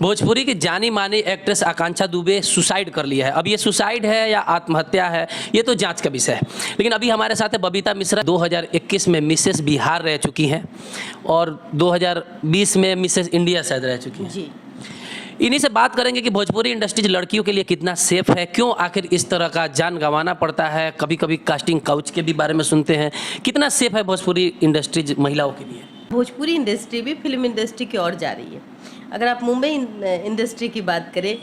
भोजपुरी की जानी मानी एक्ट्रेस आकांक्षा दुबे सुसाइड कर लिया है। अब ये सुसाइड है या आत्महत्या है, ये तो जांच का विषय है। लेकिन अभी हमारे साथ है बबीता मिश्रा, 2021 में मिसेस बिहार रह चुकी हैं और 2020 में मिसेस इंडिया शायद रह चुकी हैं जी। इन्हीं से बात करेंगे कि भोजपुरी इंडस्ट्रीज लड़कियों के लिए कितना सेफ है, क्यों आखिर इस तरह का जान गंवाना पड़ता है। कभी कभी कास्टिंग काउच के भी बारे में सुनते हैं। कितना सेफ है भोजपुरी इंडस्ट्रीज महिलाओं के लिए? भोजपुरी इंडस्ट्री भी फिल्म इंडस्ट्री की ओर जा रही है। अगर आप मुंबई इंडस्ट्री की बात करें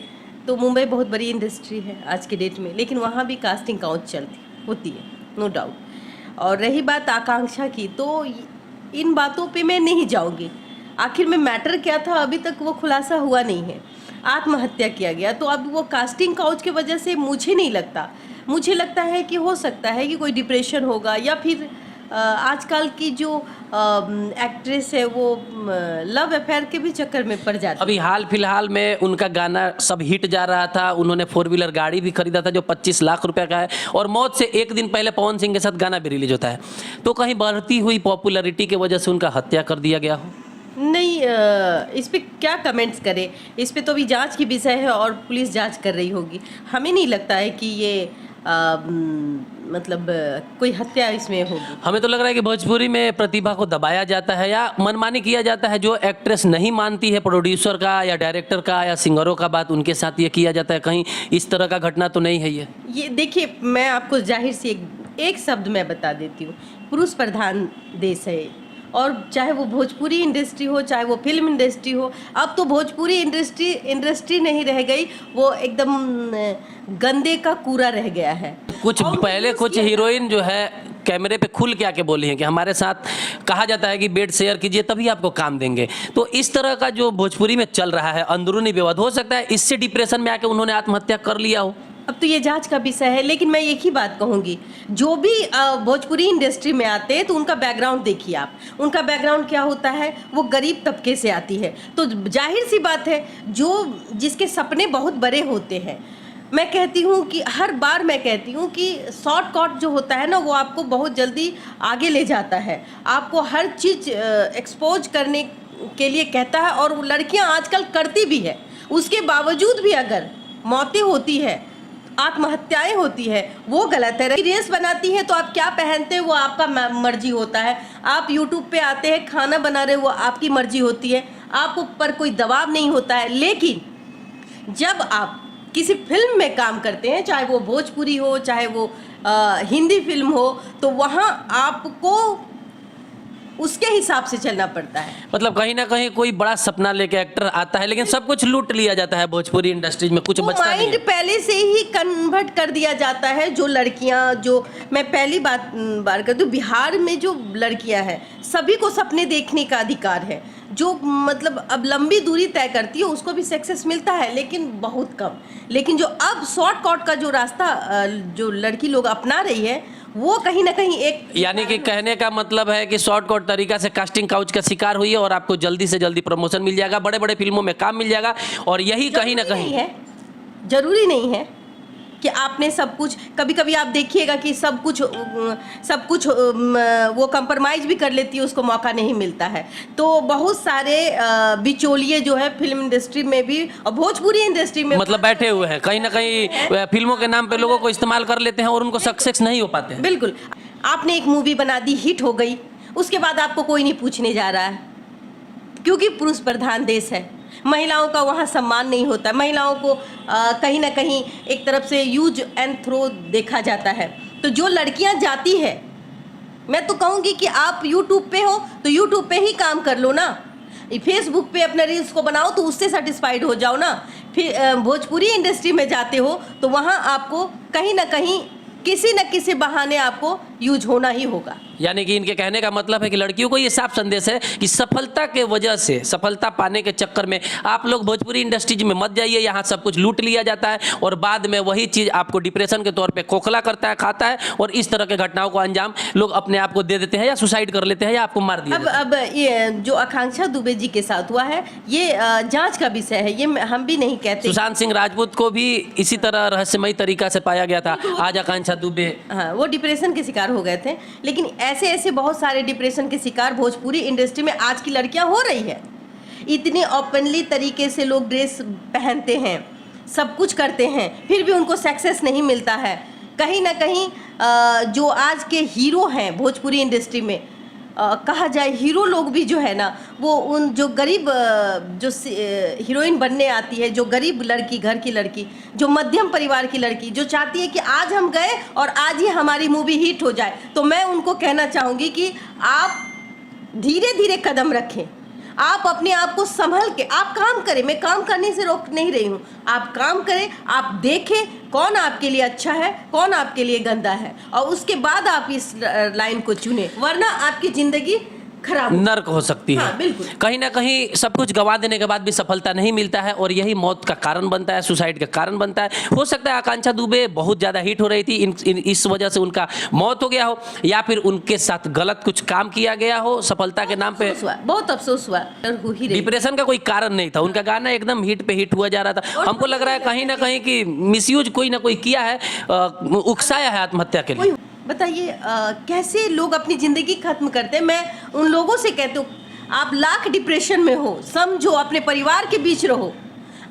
तो मुंबई बहुत बड़ी इंडस्ट्री है आज के डेट में, लेकिन वहाँ भी कास्टिंग काउच चलती होती है, नो डाउट। और रही बात आकांक्षा की, तो इन बातों पे मैं नहीं जाऊँगी। आखिर में मैटर क्या था अभी तक वो खुलासा हुआ नहीं है। आत्महत्या किया गया, तो अब वो कास्टिंग काउच की वजह से मुझे नहीं लगता। मुझे लगता है कि हो सकता है कि कोई डिप्रेशन होगा, या फिर आजकल की जो एक्ट्रेस है वो लव अफेयर के भी चक्कर में पड़ जाती है। अभी हाल फिलहाल में उनका गाना सब हिट जा रहा था। उन्होंने 4 व्हीलर गाड़ी भी खरीदा था जो 25 लाख रुपए का है, और मौत से एक दिन पहले पवन सिंह के साथ गाना भी रिलीज होता है। तो कहीं बढ़ती हुई पॉपुलैरिटी की वजह से उनका हत्या कर दिया गया हो? नहीं, इस पे क्या कमेंट्स करें। इस पे तो अभी जांच की विषय है और पुलिस जांच कर रही होगी। हमें नहीं लगता है कि ये मतलब कोई हत्या इसमें होगी। हमें तो लग रहा है कि भोजपुरी में प्रतिभा को दबाया जाता है या मनमानी किया जाता है। जो एक्ट्रेस नहीं मानती है प्रोड्यूसर का या डायरेक्टर का या सिंगरों का बात, उनके साथ ये किया जाता है। कहीं इस तरह का घटना तो नहीं है ये देखिए, मैं आपको जाहिर से एक शब्द में बता देती हूँ। पुरुष प्रधान देश है, और चाहे वो भोजपुरी इंडस्ट्री हो, चाहे वो फिल्म इंडस्ट्री हो। अब तो भोजपुरी इंडस्ट्री नहीं रह गई, वो एकदम गंदे का कूड़ा रह गया है। कुछ पहले कुछ हीरोइन जो है कैमरे पे खुल के आके बोली हैं कि हमारे साथ कहा जाता है कि बेड शेयर कीजिए तभी आपको काम देंगे। तो इस तरह का जो भोजपुरी में चल रहा है अंदरूनी विवाद, हो सकता है इससे डिप्रेशन में आके उन्होंने आत्महत्या कर लिया हो। अब तो ये जांच का विषय है, लेकिन मैं एक ही बात कहूँगी, जो भी भोजपुरी इंडस्ट्री में आते हैं तो उनका बैकग्राउंड देखिए आप। उनका बैकग्राउंड क्या होता है, वो गरीब तबके से आती है। तो जाहिर सी बात है, जिसके सपने बहुत बड़े होते हैं, मैं कहती हूँ कि हर बार मैं कहती हूँ कि शॉर्टकट जो होता है ना, वो आपको बहुत जल्दी आगे ले जाता है। आपको हर चीज़ एक्सपोज करने के लिए कहता है, और वो लड़कियाँ आजकल करती भी है। उसके बावजूद भी अगर मौतें होती है, आत्महत्याएं होती है, वो गलत है। रेस बनाती है तो आप क्या पहनते हैं वो आपका मर्जी होता है। आप यूट्यूब पे आते हैं, खाना बना रहे हो, वो आपकी मर्जी होती है, आप ऊपर कोई दबाव नहीं होता है। लेकिन जब आप किसी फिल्म में काम करते हैं, चाहे वो भोजपुरी हो, चाहे वो हिंदी फिल्म हो, तो वहाँ आपको उसके हिसाब से चलना पड़ता है। मतलब कहीं ना कहीं कोई बड़ा सपना लेके एक्टर आता है, लेकिन सब कुछ लूट लिया जाता है भोजपुरी इंडस्ट्रीज में, कुछ बचता नहीं है। माइंड पहले से ही कन्वर्ट कर दिया जाता है। जो लड़कियां, जो मैं पहली बार करती हूँ, बिहार में जो लड़कियां हैं सभी को सपने देखने का अधिकार है। जो मतलब अब लंबी दूरी तय करती है उसको भी सक्सेस मिलता है, लेकिन बहुत कम। लेकिन जो अब शॉर्टकट का जो रास्ता जो लड़की लोग अपना रही है, वो कहीं ना कहीं एक, यानी कि कहने का मतलब है कि शॉर्टकट तरीका से कास्टिंग काउच का शिकार हुई है और आपको जल्दी से जल्दी प्रमोशन मिल जाएगा, बड़े बड़े फिल्मों में काम मिल जाएगा, और यही कहीं ना कहीं है। जरूरी नहीं है कि आपने सब कुछ, कभी कभी आप देखिएगा कि सब कुछ वो कंप्रोमाइज भी कर लेती है, उसको मौका नहीं मिलता है। तो बहुत सारे बिचौलिए जो है फिल्म इंडस्ट्री में भी और भोजपुरी इंडस्ट्री में मतलब बैठे हुए हैं, कहीं ना कहीं फिल्मों के नाम पे लोगों को इस्तेमाल कर लेते हैं और उनको सक्सेस नहीं हो पाते हैं। बिल्कुल। आपने एक मूवी बना दी, हिट हो गई, उसके बाद आपको कोई नहीं पूछने जा रहा है, क्योंकि पुरुष प्रधान देश है। महिलाओं का वहाँ सम्मान नहीं होता। महिलाओं को कहीं ना कहीं एक तरफ से यूज एंड थ्रो देखा जाता है। तो जो लड़कियाँ जाती है, मैं तो कहूँगी कि आप यूट्यूब पे हो तो यूट्यूब पे ही काम कर लो ना, फेसबुक पे अपने रील्स को बनाओ तो उससे सेटिस्फाइड हो जाओ ना। फिर भोजपुरी इंडस्ट्री में जाते हो तो वहाँ आपको कहीं ना कहीं किसी न किसी बहाने आपको यूज होना ही होगा। यानी कि इनके कहने का मतलब है कि लड़कियों को ये साफ संदेश है कि सफलता के वजह से, सफलता पाने के चक्कर में आप लोग भोजपुरी इंडस्ट्रीज में मत जाइए। यहाँ सब कुछ लूट लिया जाता है और बाद में वही चीज़ आपको डिप्रेशन के तौर पे खोखला करता है, खाता है, और इस तरह के घटनाओं को अंजाम लोग अपने आप को दे देते हैं, या सुसाइड कर लेते हैं, या आपको मार दिया। अब ये जो आकांक्षा दुबे जी के साथ हुआ है, ये जांच का विषय है, ये हम भी नहीं कहते। सुशांत सिंह राजपूत को भी इसी तरह रहस्यमयी तरीका से पाया गया था। आज आकांक्षा दुबे, हाँ, वो डिप्रेशन के शिकार हो गए थे। लेकिन ऐसे ऐसे बहुत सारे डिप्रेशन के शिकार भोजपुरी इंडस्ट्री में आज की लड़कियां हो रही है। इतने ओपनली तरीके से लोग ड्रेस पहनते हैं, सब कुछ करते हैं, फिर भी उनको सक्सेस नहीं मिलता है। कहीं ना कहीं जो आज के हीरो हैं भोजपुरी इंडस्ट्री में, कहा जाए हीरो लोग भी जो है ना, वो उन जो गरीब जो हीरोइन बनने आती है, जो गरीब लड़की, घर की लड़की, जो मध्यम परिवार की लड़की, जो चाहती है कि आज हम गए और आज ही हमारी मूवी हिट हो जाए, तो मैं उनको कहना चाहूँगी कि आप धीरे धीरे कदम रखें, आप अपने आप को संभल के आप काम करें। मैं काम करने से रोक नहीं रही हूँ, आप काम करें, आप देखें कौन आपके लिए अच्छा है, कौन आपके लिए गंदा है, और उसके बाद आप इस लाइन को चुनें, वरना आपकी जिंदगी खराब नर्क हो सकती है। हाँ, बिल्कुल। कहीं ना कहीं सब कुछ गवा देने के बाद भी सफलता नहीं मिलता है और यही मौत का कारण बनता है, सुसाइड का कारण बनता है। हो सकता है आकांक्षा दुबे बहुत ज़्यादा हिट हो रही थी, इस वजह से उनका मौत हो गया हो, या फिर उनके साथ गलत कुछ काम किया गया हो सफलता के नाम पे। बहुत अफसोस हुआ, हो ही रही। डिप्रेशन का कोई कारण नहीं था, उनका गाना एकदम हिट पे हिट हुआ जा रहा था। हमको लग रहा है कहीं ना कहीं कि मिसयूज कोई ना कोई किया है, उकसाया है आत्महत्या के लिए। बताइए कैसे लोग अपनी ज़िंदगी खत्म करते हैं। मैं उन लोगों से कहती हूँ, आप लाख डिप्रेशन में हो, समझो, अपने परिवार के बीच रहो।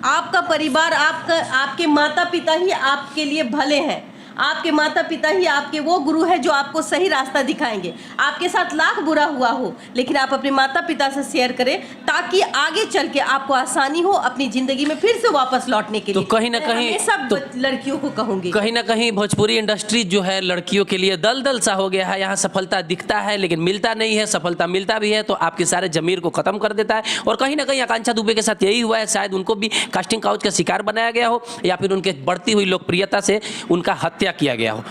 आपका परिवार, आपके माता पिता ही आपके लिए भले हैं, आपके माता पिता ही आपके वो गुरु है जो आपको सही रास्ता दिखाएंगे। आपके साथ लाख बुरा हुआ हो, लेकिन आप अपने माता पिता से शेयर करें, ताकि आगे चल के आपको आसानी हो अपनी ज़िंदगी में फिर से वापस लौटने के लिए। तो कहीं ना कहीं सब लड़कियों को कहूँगी, कहीं ना कहीं भोजपुरी इंडस्ट्री जो है लड़कियों के लिए दलदल सा हो गया है। यहाँ सफलता दिखता है लेकिन मिलता नहीं है, सफलता मिलता भी है तो आपके सारे जमीर को खत्म कर देता है। और कहीं ना कहीं आकांक्षा दुबे के साथ यही हुआ है, शायद उनको भी कास्टिंग काउच का शिकार बनाया गया हो, या फिर उनके बढ़ती हुई लोकप्रियता से उनका हत्या किया गया हो।